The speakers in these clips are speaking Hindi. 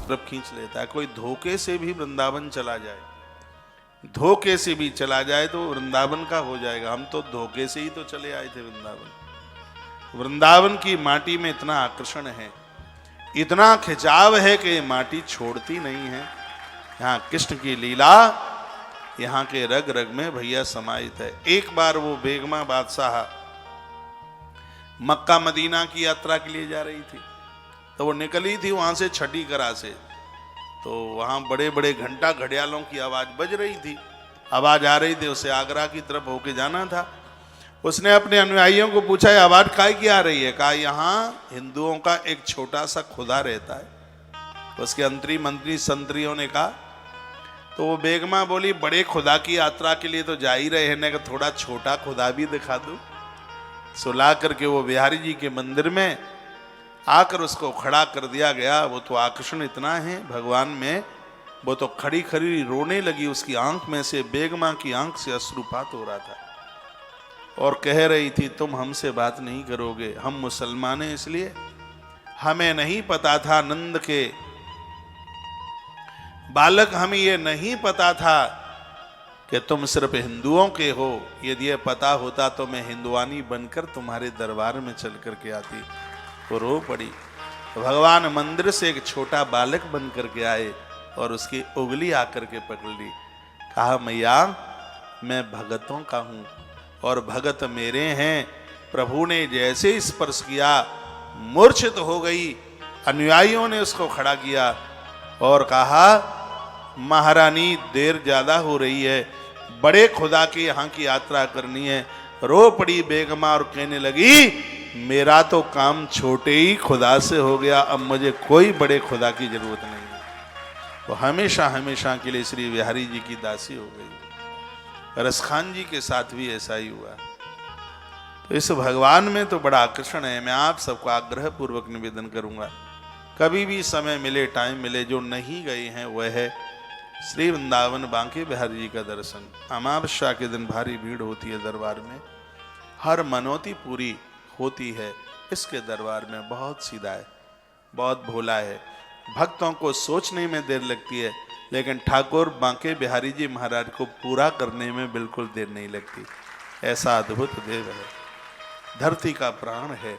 तरफ खींच लेता है। कोई धोखे से भी वृंदावन चला जाए, धोखे से भी चला जाए तो वृंदावन का हो जाएगा। हम तो धोखे से ही तो चले आए थे वृंदावन। वृंदावन की माटी में इतना आकर्षण है, इतना खिंचाव है कि माटी छोड़ती नहीं है। यहाँ कृष्ण की लीला यहाँ के रग रग में भैया समाहित है। एक बार वो बेगमा बादशाह मक्का मदीना की यात्रा के लिए जा रही थी, तो वो निकली थी वहां से छठी करा से, तो वहां बड़े बड़े घंटा घड़ियालों की आवाज बज रही थी, आवाज आ रही थी। उसे आगरा की तरफ होके जाना था। उसने अपने अनुयायियों को पूछा, ये आवाज काय की आ रही है? कहा, यहाँ हिंदुओं का एक छोटा सा खुदा रहता है। उसके मंत्री संतरियों ने कहा, तो वो बेगमा बोली, बड़े खुदा की यात्रा के लिए तो जा ही रहे हैं, कि थोड़ा छोटा खुदा भी दिखा दो। सुला करके वो बिहारी जी के मंदिर में आकर उसको खड़ा कर दिया गया। वो तो आकर्षण इतना है भगवान में, वो तो खड़ी खड़ी रोने लगी। उसकी आंख में से, बेगमा की आंख से अश्रुपात हो रहा था और कह रही थी, तुम हमसे बात नहीं करोगे, हम मुसलमान हैं इसलिए। हमें नहीं पता था नंद के बालक, हमें ये नहीं पता था कि तुम सिर्फ हिंदुओं के हो। यदि ये पता होता तो मैं हिंदुआनी बनकर तुम्हारे दरबार में चल करके आती। वो रो पड़ी। भगवान मंदिर से एक छोटा बालक बन करके आए और उसकी उंगली आकर के पकड़ ली। कहा, मैया मैं भगतों का हूं और भगत मेरे हैं। प्रभु ने जैसे स्पर्श किया मूर्छित हो गई। अनुयायियों ने उसको खड़ा किया और कहा, महारानी देर ज्यादा हो रही है, बड़े खुदा की यहाँ की यात्रा करनी है। रो पड़ी बेगमा और कहने लगी, मेरा तो काम छोटे ही खुदा से हो गया, अब मुझे कोई बड़े खुदा की जरूरत नहीं है। वो हमेशा हमेशा के लिए श्री बिहारी जी की दासी हो गई। रसखान जी के साथ भी ऐसा ही हुआ। तो इस भगवान में तो बड़ा आकर्षण है। मैं आप सबको आग्रह पूर्वक निवेदन करूंगा, कभी भी समय मिले, टाइम मिले, जो नहीं गए हैं वह है श्री वृंदावन बांके बिहारी जी का दर्शन। अमावस्या के दिन भारी भीड़ होती है दरबार में, हर मनौती पूरी होती है। इसके दरबार में बहुत सीधा है, बहुत भोला है। भक्तों को सोचने में देर लगती है, लेकिन ठाकुर बांके बिहारी जी महाराज को पूरा करने में बिल्कुल देर नहीं लगती। ऐसा अद्भुत देव है, धरती का प्राण है।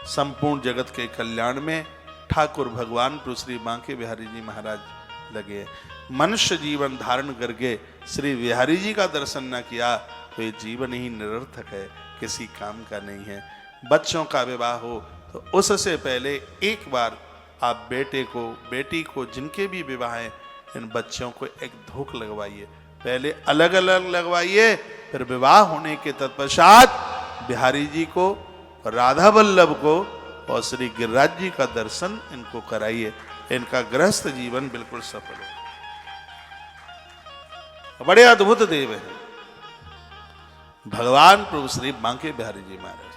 संपूर्ण जगत के कल्याण में ठाकुर भगवान प्रभु श्री बांके बिहारी जी महाराज लगे। मनुष्य जीवन धारण करके श्री बिहारी जी का दर्शन न किया तो ये जीवन ही निरर्थक है, किसी काम का नहीं है। बच्चों का विवाह हो तो उससे पहले एक बार आप बेटे को, बेटी को, जिनके भी विवाह हैं, इन बच्चों को एक धोख लगवाइए। पहले अलग अलग लगवाइए, फिर विवाह होने के तत्पश्चात बिहारी जी को, राधा वल्लभ को और श्री गिरिराज जी का दर्शन इनको कराइए। इनका गृहस्थ जीवन बिल्कुल सफल हो। बड़े अद्भुत देव है भगवान प्रभु श्री बांके बिहारी जी महाराज।